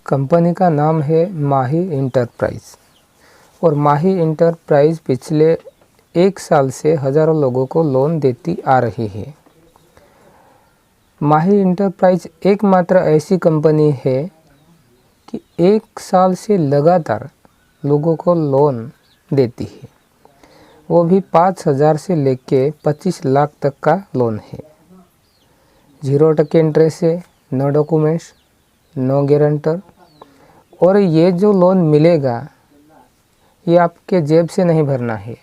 Company का नाम है माही इंटरप्राइज और माही इंटरप्राइज पिछले 1 साल से हज़ारों लोगों को लोन देती आ रही है। माही इंटरप्राइज एकमात्र ऐसी कंपनी है कि 1 साल से लगातार लोगों को लोन देती है, वो भी 5,000 से लेके 25 लाख तक का लोन है। 0% इंटरेस्ट है, नो डॉक्यूमेंट्स, नो गारंटर। और ये जो लोन मिलेगा ये आपके जेब से नहीं भरना है,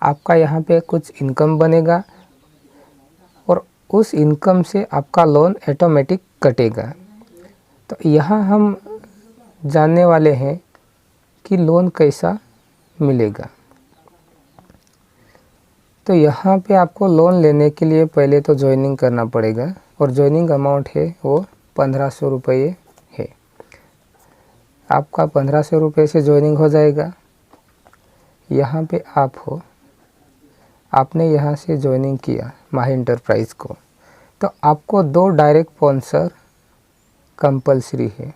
आपका यहाँ पे कुछ इनकम बनेगा और उस इनकम से आपका लोन ऑटोमेटिक कटेगा। तो यहाँ हम जानने वाले हैं कि लोन कैसा मिलेगा। तो यहाँ पे आपको लोन लेने के लिए पहले तो ज्वाइनिंग करना पड़ेगा और ज्वाइनिंग अमाउंट है वो 1500 रुपये है। आपका 1500 रुपये से ज्वाइनिंग हो जाएगा। यहाँ पे आप हो, आपने यहाँ से ज्वाइनिंग किया माही इंटरप्राइज को, तो आपको 2 डायरेक्ट स्पॉन्सर कंपलसरी है।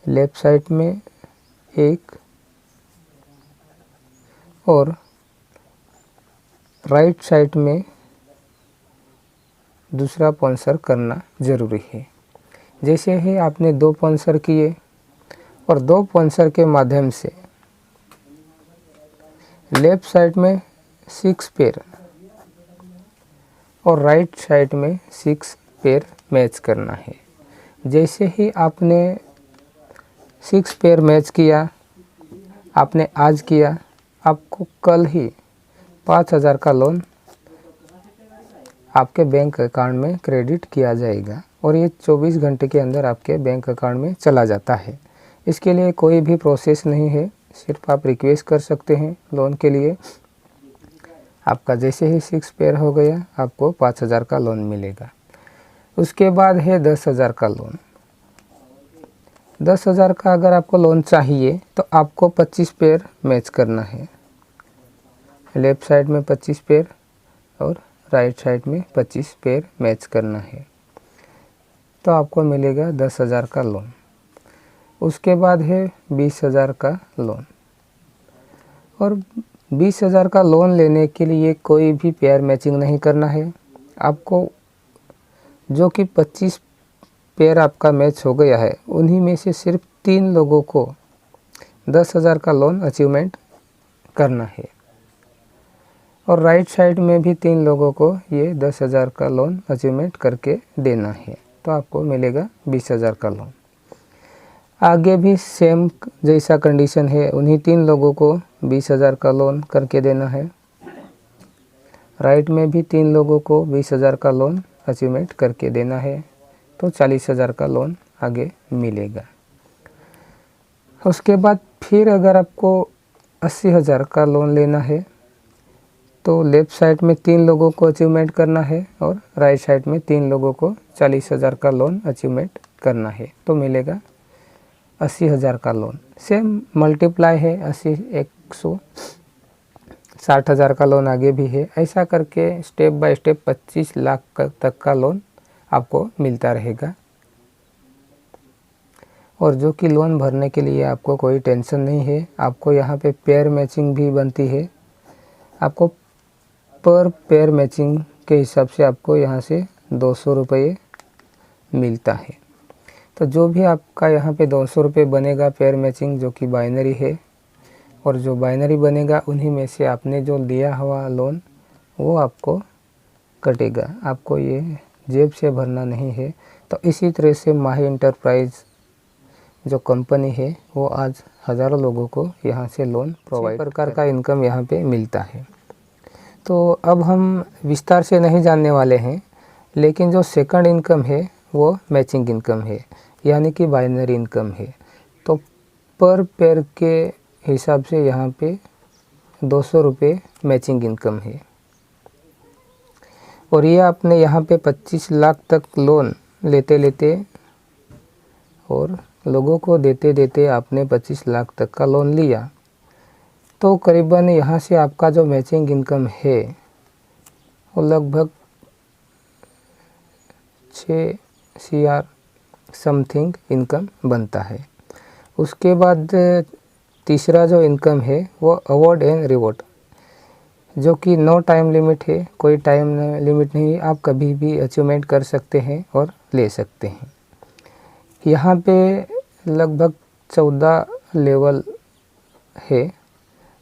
लेफ़्ट साइड में एक और राइट साइड में दूसरा स्पॉन्सर करना ज़रूरी है। जैसे ही आपने 2 स्पॉन्सर किए और 2 स्पॉन्सर के माध्यम से लेफ़्ट साइड में 6 पेयर और राइट साइड में 6 पेयर मैच करना है। जैसे ही आपने 6 पेयर मैच किया, आपने आज किया, आपको कल ही 5,000 का लोन आपके बैंक अकाउंट में क्रेडिट किया जाएगा और ये 24 घंटे के अंदर आपके बैंक अकाउंट में चला जाता है। इसके लिए कोई भी प्रोसेस नहीं है, सिर्फ आप रिक्वेस्ट कर सकते हैं लोन के लिए। आपका जैसे ही 6 पेयर हो गया आपको 5,000 का लोन मिलेगा। उसके बाद है 10,000 का लोन। 10,000 का अगर आपको लोन चाहिए तो आपको 25 पेयर मैच करना है। लेफ़्ट साइड में 25 पेयर और राइट साइड में 25 पेयर मैच करना है, तो आपको मिलेगा 10,000 का लोन। उसके बाद है 20,000 का लोन। और 20,000 का लोन लेने के लिए कोई भी पेयर मैचिंग नहीं करना है। आपको जो कि 25 पेयर आपका मैच हो गया है, उन्हीं में से सिर्फ 3 लोगों को 10,000 का लोन अचीवमेंट करना है और राइट साइड में भी 3 लोगों को ये 10,000 का लोन अचीवमेंट करके देना है, तो आपको मिलेगा 20,000 का लोन। आगे भी सेम जैसा कंडीशन है, उन्हीं 3 लोगों को 20,000 का लोन करके देना है। राइट में भी 3 लोगों को 20,000 का लोन अचीवमेंट करके देना है, तो 40,000 का लोन आगे मिलेगा। उसके बाद फिर अगर आपको 80,000 का लोन लेना है तो लेफ़्ट साइड में 3 लोगों को अचीवमेंट करना है और राइट साइड में 3 लोगों को 40,000 का लोन अचीवमेंट करना है, तो मिलेगा 80,000 का लोन। सेम मल्टीप्लाई है, 80 160,000 का लोन आगे भी है। ऐसा करके स्टेप बाय स्टेप 25 लाख तक का लोन आपको मिलता रहेगा। और जो कि लोन भरने के लिए आपको कोई टेंशन नहीं है। आपको यहाँ पे पेयर मैचिंग भी बनती है। आपको पर पेयर मैचिंग के हिसाब से आपको यहाँ से 200 रुपये मिलता है। तो जो भी आपका यहाँ पे 200 रुपये बनेगा पेयर मैचिंग, जो कि बाइनरी है, और जो बाइनरी बनेगा उन्हीं में से आपने जो लिया हुआ लोन वो आपको कटेगा। आपको ये जेब से भरना नहीं है। तो इसी तरह से माही इंटरप्राइज जो कंपनी है वो आज हज़ारों लोगों को यहाँ से लोन प्रोवाइड प्रकार का इनकम यहाँ पे मिलता है। तो अब हम विस्तार से नहीं जानने वाले हैं, लेकिन जो सेकंड इनकम है वो मैचिंग इनकम है, यानी कि बाइनरी इनकम है। तो पर पेयर के हिसाब से यहाँ पे 200 रुपये मैचिंग इनकम है। और ये आपने यहाँ पे 25 लाख तक लोन लेते लेते और लोगों को देते देते आपने 25 लाख तक का लोन लिया, तो करीबन यहाँ से आपका जो मैचिंग इनकम है वो लगभग 6 CR समथिंग इनकम बनता है। उसके बाद तीसरा जो इनकम है वो अवार्ड एंड रिवॉर्ड, जो कि नो टाइम लिमिट है, कोई टाइम लिमिट नहीं, आप कभी भी अचीवमेंट कर सकते हैं और ले सकते हैं। यहाँ पे लगभग 14 लेवल है।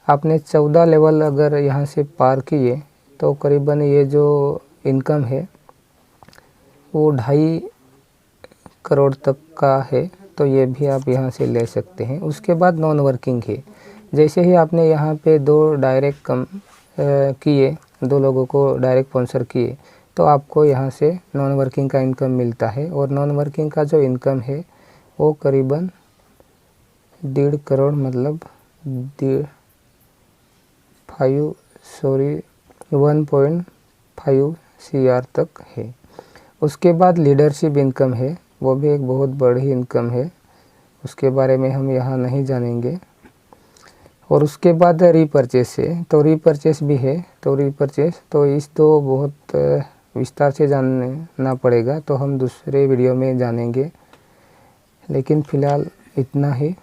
आपने 14 लेवल अगर यहाँ से पार किए तो करीबन ये जो इनकम है वो 2.5 करोड़ तक का है, तो ये भी आप यहाँ से ले सकते हैं। उसके बाद नॉन वर्किंग है। जैसे ही आपने यहाँ पे 2 डायरेक्ट किए, 2 लोगों को डायरेक्ट स्पॉन्सर किए, तो आपको यहाँ से नॉन वर्किंग का इनकम मिलता है। और नॉन वर्किंग का जो इनकम है वो करीबन 1.5 करोड़ मतलब 1.5 CR तक है। उसके बाद लीडरशिप इनकम है, वो भी एक बहुत बड़ी इनकम है, उसके बारे में हम यहाँ नहीं जानेंगे। और उसके बाद रीपरचेस है, तो रीपरचेस भी है। तो रीपरचेस तो इस तो बहुत विस्तार से जानना पड़ेगा, तो हम दूसरे वीडियो में जानेंगे, लेकिन फ़िलहाल इतना ही।